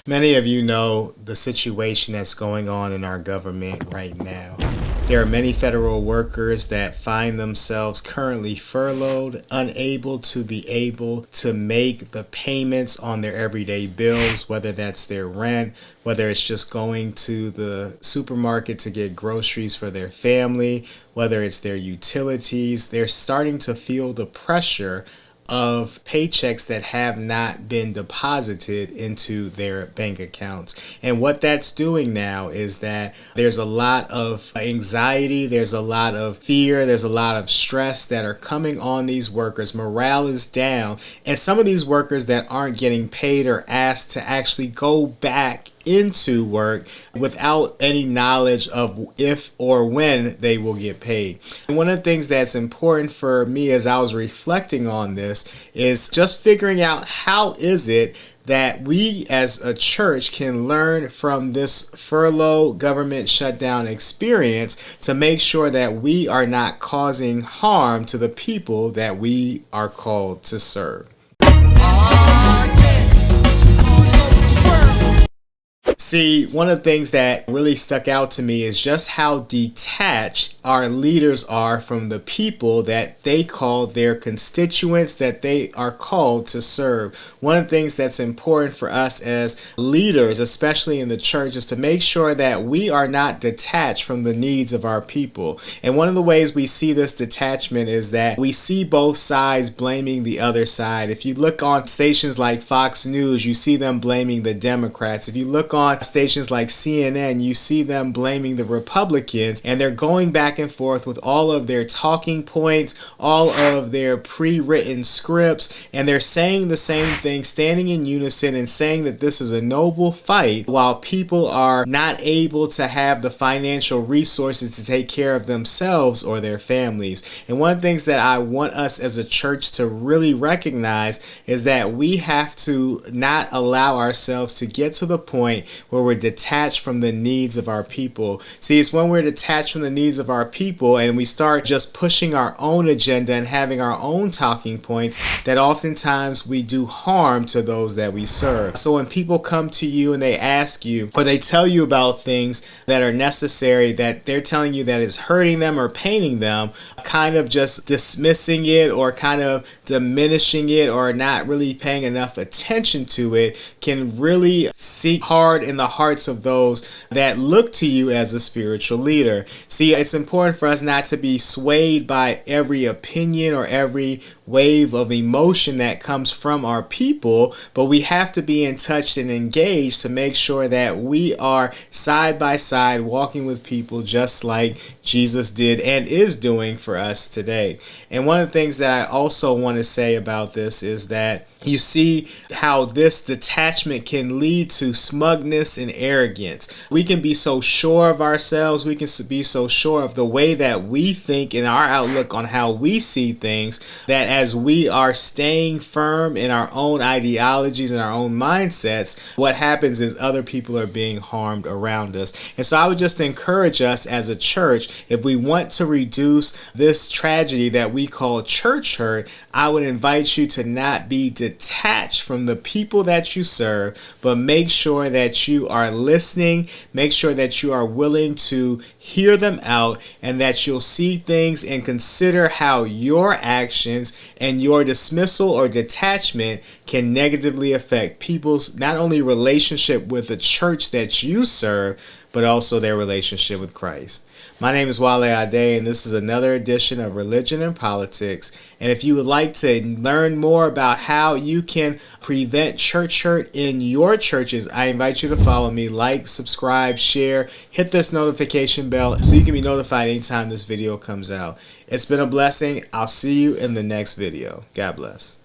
Many of you know the situation that's going on in our government right now. There are many federal workers that find themselves currently furloughed, unable to make the payments on their everyday bills, whether that's their rent, whether it's just going to the supermarket to get groceries for their family, whether it's their utilities. They're starting to feel the pressure of paychecks that have not been deposited into their bank accounts. And what that's doing now is that there's a lot of anxiety, there's a lot of fear, there's a lot of stress that are coming on these workers. Morale is down. And some of these workers that aren't getting paid are asked to actually go back into work without any knowledge of if or when they will get paid. And one of the things that's important for me as I was reflecting on this is just figuring out how is it that we as a church can learn from this furlough government shutdown experience to make sure that we are not causing harm to the people that we are called to serve. See, one of the things that really stuck out to me is just how detached our leaders are from the people that they call their constituents, that they are called to serve. One of the things that's important for us as leaders, especially in the church, is to make sure that we are not detached from the needs of our people. And one of the ways we see this detachment is that we see both sides blaming the other side. If you look on stations like Fox News, you see them blaming the Democrats. If you look on stations like CNN, you see them blaming the Republicans, and they're going back and forth with all of their talking points, all of their pre-written scripts, and they're saying the same thing, standing in unison and saying that this is a noble fight while people are not able to have the financial resources to take care of themselves or their families. And one of the things that I want us as a church to really recognize is that we have to not allow ourselves to get to the point where we're detached from the needs of our people. See, it's when we're detached from the needs of our people and we start just pushing our own agenda and having our own talking points that oftentimes we do harm to those that we serve. So when people come to you and they ask you or they tell you about things that are necessary that they're telling you that is hurting them or paining them, kind of just dismissing it or kind of diminishing it or not really paying enough attention to it can really seep hard in the hearts of those that look to you as a spiritual leader. See, it's important for us not to be swayed by every opinion or every wave of emotion that comes from our people, but we have to be in touch and engaged to make sure that we are side by side walking with people just like Jesus did and is doing for us today. And one of the things that I also want to say about this is that you see how this detachment can lead to smugness and arrogance. We can be so sure of ourselves. We can be so sure of the way that we think and our outlook on how we see things that as we are staying firm in our own ideologies and our own mindsets, what happens is other people are being harmed around us. And so I would just encourage us as a church, if we want to reduce this tragedy that we call church hurt, I would invite you to not be detached from the people that you serve, but make sure that you are listening, make sure that you are willing to hear them out, and that you'll see things and consider how your actions and your dismissal or detachment can negatively affect people's not only relationship with the church that you serve, but also their relationship with Christ. My name is Wale, and this is another edition of Religion and Politics. And if you would like to learn more about how you can prevent church hurt in your churches, I invite you to follow me, like, subscribe, share, hit this notification bell so you can be notified anytime this video comes out. It's been a blessing. I'll see you in the next video. God bless.